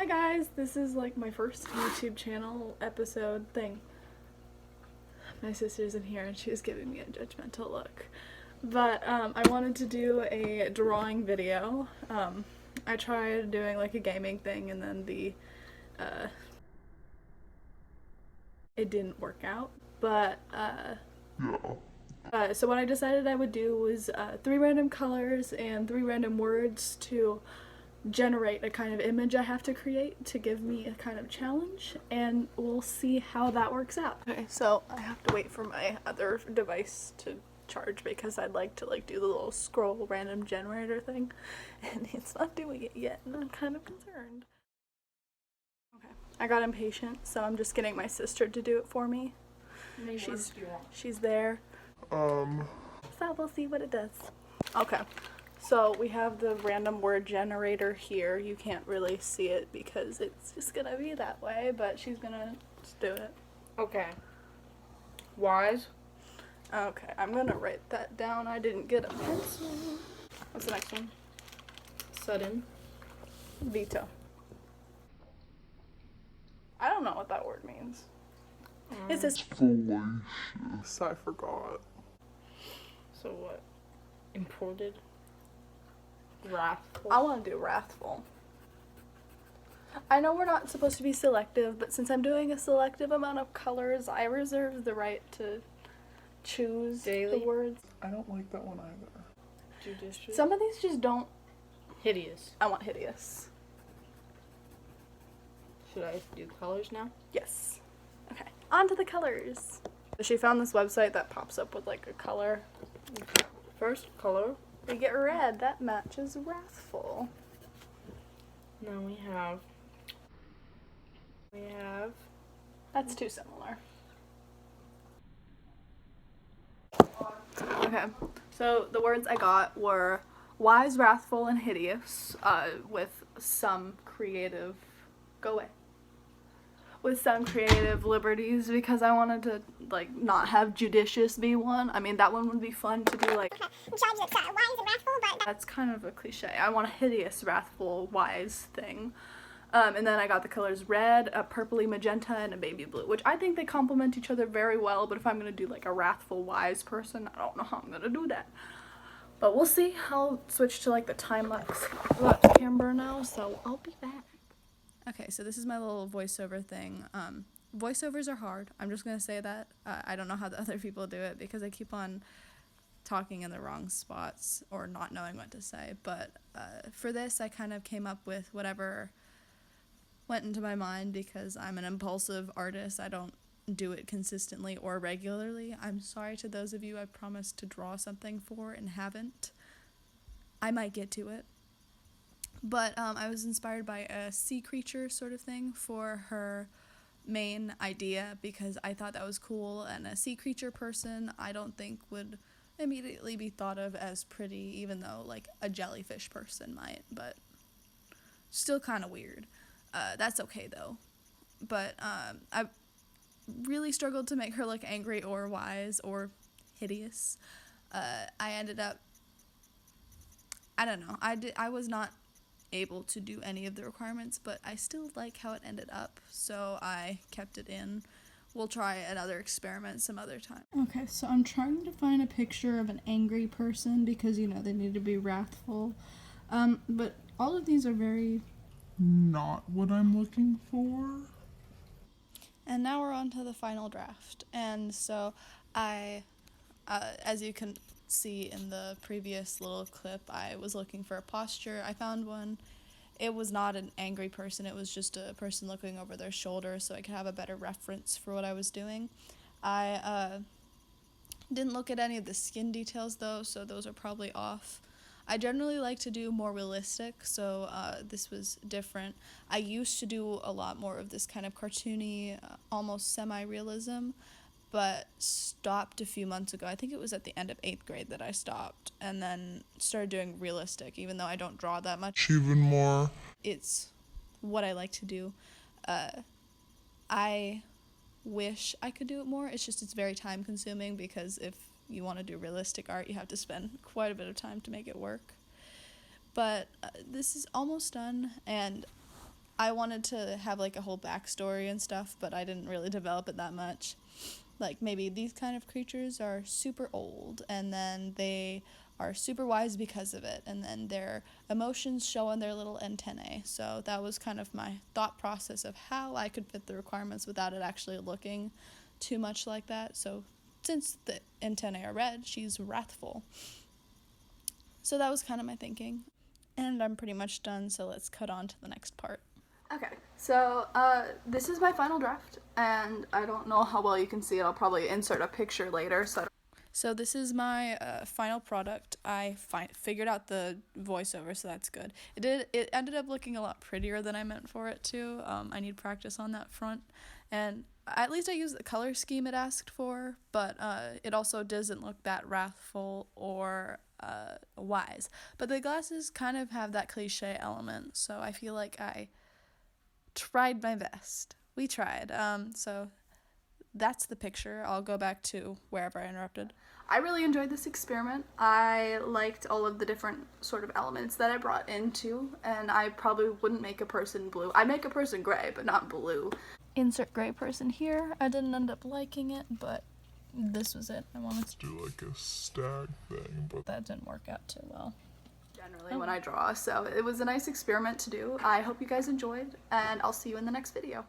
guys, this is like my first YouTube channel episode thing. My sister's in here and she was giving me a judgmental look. But I wanted to do a drawing video. I tried doing like a gaming thing and then it didn't work out. But so what I decided I would do was 3 random colors and 3 random words to generate a kind of image I have to create to give me a kind of challenge, and we'll see how that works out. Okay, so I have to wait for my other device to charge because I'd like to do the little scroll random generator thing, and it's not doing it yet, and I'm kind of concerned. Okay, I got impatient, so I'm just getting my sister to do it for me. She's there. So we'll see what it does. Okay. So we have the random word generator here. You can't really see it because it's just gonna be that way, but she's gonna just do it. Okay. Wise. Okay, I'm gonna write that down. I didn't get a pencil. What's the next one? Sudden. Veto. I don't know what that word means. It says fallacious. I forgot. So what? Imported. Wrathful. I want to do wrathful. I know we're not supposed to be selective, but since I'm doing a selective amount of colors, I reserve the right to choose Daily. the words. I don't like that one either. Judicious. Some of these just don't. Hideous. I want hideous. Should I do colors now? Yes. Okay. On to the colors. So she found this website that pops up with like a color. First color. We get red. That matches wrathful. Now we have. That's too similar. Okay. So the words I got were wise, wrathful, and hideous, with some creative with some creative liberties because I wanted to not have judicious be one. I mean, that one would be fun to do judge that's wise and wrathful, but that's kind of a cliche. I want a hideous, wrathful, wise thing. And then I got the colors red, a purpley magenta, and a baby blue, which I think they complement each other very well, but if I'm going to do a wrathful, wise person, I don't know how I'm going to do that. But we'll see. I'll switch to the time-lapse camera now, so I'll be back. Okay, so this is my little voiceover thing. Voiceovers are hard. I'm just going to say that. I don't know how the other people do it because I keep on talking in the wrong spots or not knowing what to say. But for this, I kind of came up with whatever went into my mind because I'm an impulsive artist. I don't do it consistently or regularly. I'm sorry to those of you I promised to draw something for and haven't. I might get to it. But I was inspired by a sea creature sort of thing for her main idea because I thought that was cool, and a sea creature person I don't think would immediately be thought of as pretty, even though a jellyfish person might, but still kind of weird. That's okay though. But I really struggled to make her look angry or wise or hideous. I ended up, I don't know, I was not able to do any of the requirements, but I still like how it ended up, so I kept it in. We'll try another experiment some other time. Okay, so I'm trying to find a picture of an angry person because, they need to be wrathful. But all of these are very... not what I'm looking for. And now we're on to the final draft. And so I, as you can see in the previous little clip, I was looking for a posture. I found one. It was not an angry person. It was just a person looking over their shoulder so I could have a better reference for what I was doing. I didn't look at any of the skin details though, so those are probably off. I generally like to do more realistic, so this was different. I used to do a lot more of this kind of cartoony, almost semi-realism, but stopped a few months ago. I think it was at the end of 8th grade that I stopped, and then started doing realistic, even though I don't draw that much. Even more. It's what I like to do. I wish I could do it more. It's very time consuming because if you want to do realistic art, you have to spend quite a bit of time to make it work. But this is almost done, and I wanted to have like a whole backstory and stuff, but I didn't really develop it that much. Like maybe these kind of creatures are super old and then they are super wise because of it, and then their emotions show on their little antennae. So that was kind of my thought process of how I could fit the requirements without it actually looking too much like that. So since the antennae are red, she's wrathful. So that was kind of my thinking. And I'm pretty much done, so let's cut on to the next part. Okay, so this is my final draft, and I don't know how well you can see it. I'll probably insert a picture later. So this is my final product. I figured out the voiceover, so that's good. It ended up looking a lot prettier than I meant for it to. I need practice on that front, and at least I used the color scheme it asked for, but it also doesn't look that wrathful or wise. But the glasses kind of have that cliche element, so I feel like I tried my best. We tried. So that's the picture. I'll go back to wherever I interrupted. I really enjoyed this experiment. I liked all of the different sort of elements that I brought into, and I probably wouldn't make a person blue. I'd make a person gray, but not blue. Insert gray person here. I didn't end up liking it, but this was it. I wanted to Do like a stag thing, but that didn't work out too well. Generally when I draw, so it was a nice experiment to do. I hope you guys enjoyed, and I'll see you in the next video.